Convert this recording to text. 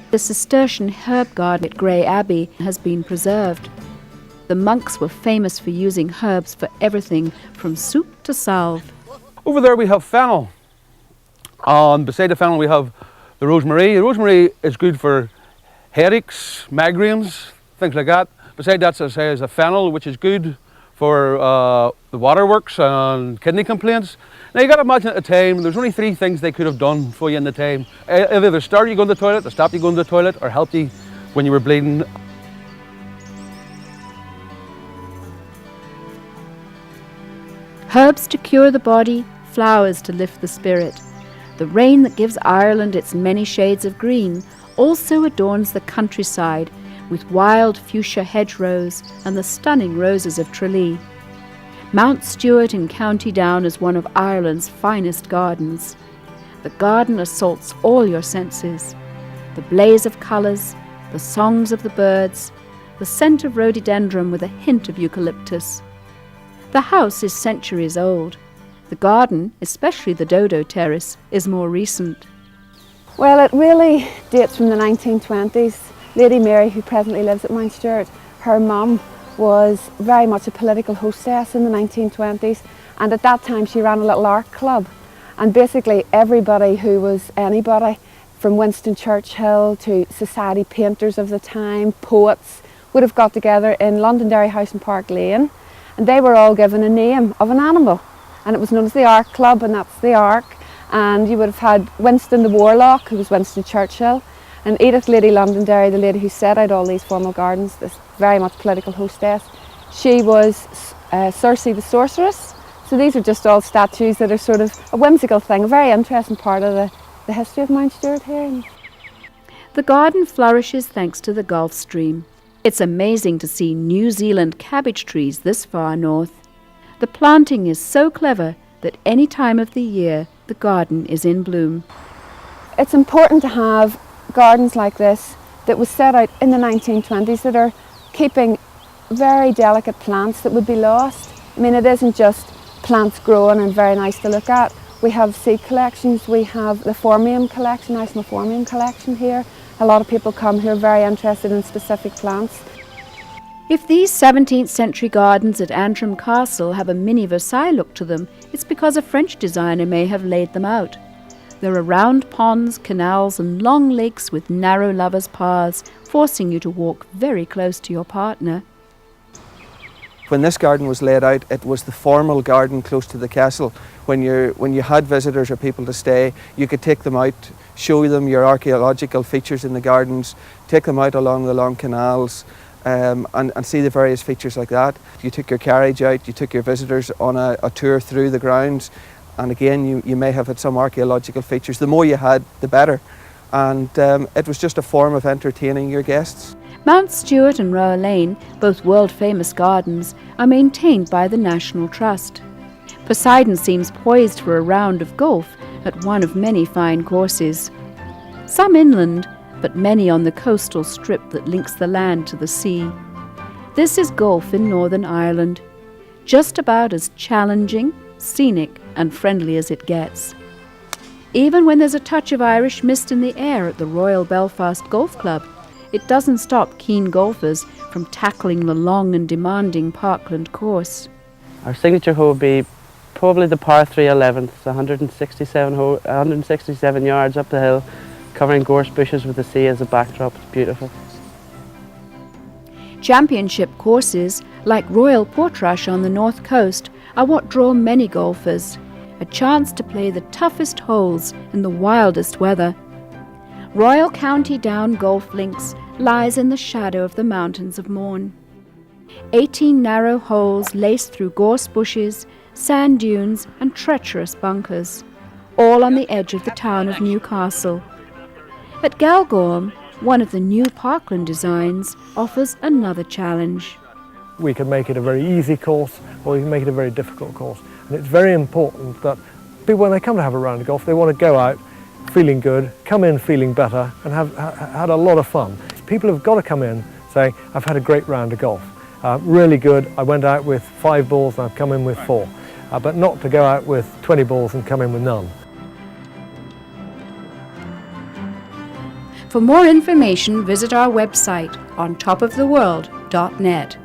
The Cistercian herb garden at Grey Abbey has been preserved. The monks were famous for using herbs for everything from soup to salve. Over there we have fennel. Beside the fennel we have the rosemary. The rosemary is good for headaches, migraines, things like that. Beside that, as I say, is a fennel, which is good for the waterworks and kidney complaints. Now you got to imagine at the time, there's only three things they could have done for you in the time. Either start you going to the toilet, or stop you going to the toilet, or help you when you were bleeding. Herbs to cure the body, flowers to lift the spirit. The rain that gives Ireland its many shades of green also adorns the countryside with wild fuchsia hedgerows and the stunning roses of Tralee. Mount Stewart in County Down is one of Ireland's finest gardens. The garden assaults all your senses. The blaze of colours, the songs of the birds, the scent of rhododendron with a hint of eucalyptus. The house is centuries old. The garden, especially the Dodo Terrace, is more recent. Well, it really dates from the 1920s. Lady Mary, who presently lives at Mount Stewart, her mum was very much a political hostess in the 1920s, and at that time she ran a little art club, and basically everybody who was anybody, from Winston Churchill to society painters of the time, poets, would have got together in Londonderry House in Park Lane, and they were all given a name of an animal, and it was known as the Ark Club, and that's the Ark. And you would have had Winston the Warlock, who was Winston Churchill, and Edith Lady Londonderry, the lady who set out all these formal gardens, this very much political hostess. She was Circe the Sorceress. So these are just all statues that are sort of a whimsical thing, a very interesting part of the history of Mount Stewart here. The garden flourishes thanks to the Gulf Stream. It's amazing to see New Zealand cabbage trees this far north. The planting is so clever that any time of the year the garden is in bloom. It's important to have gardens like this that was set out in the 1920s that are keeping very delicate plants that would be lost. I mean, it isn't just plants growing and very nice to look at. We have seed collections, we have the Phormium collection, Isomorphormium collection here. A lot of people come who are very interested in specific plants. If these 17th century gardens at Antrim Castle have a mini Versailles look to them, it's because a French designer may have laid them out. There are round ponds, canals and long lakes with narrow lovers' paths, forcing you to walk very close to your partner. When this garden was laid out, it was the formal garden close to the castle. When you had visitors or people to stay, you could take them out, show them your archaeological features in the gardens, take them out along the long canals, and see the various features like that. You took your carriage out, you took your visitors on a tour through the grounds, and again you may have had some archaeological features. The more you had, the better, and it was just a form of entertaining your guests. Mount Stewart and Rower Lane, both world-famous gardens, are maintained by the National Trust. Poseidon seems poised for a round of golf at one of many fine courses. Some inland, but many on the coastal strip that links the land to the sea. This is golf in Northern Ireland, just about as challenging, scenic and friendly as it gets. Even when there's a touch of Irish mist in the air at the Royal Belfast Golf Club, it doesn't stop keen golfers from tackling the long and demanding Parkland course. Our signature hole would be probably the par 3 11th, it's 167 yards up the hill, covering gorse bushes with the sea as a backdrop. It's beautiful. Championship courses like Royal Portrush on the north coast are what draw many golfers, a chance to play the toughest holes in the wildest weather. Royal County Down Golf Links lies in the shadow of the mountains of Mourne. 18 narrow holes laced through gorse bushes, sand dunes and treacherous bunkers, all on the edge of the town of Newcastle. At Galgorm, one of the new Parkland designs offers another challenge. We can make it a very easy course or we can make it a very difficult course. And it's very important that people, when they come to have a round of golf, they want to go out feeling good, come in feeling better and have had a lot of fun. People have got to come in saying, I've had a great round of golf. Really good, I went out with 5 balls and I've come in with 4. But not to go out with 20 balls and come in with none. For more information, visit our website on topoftheworld.net.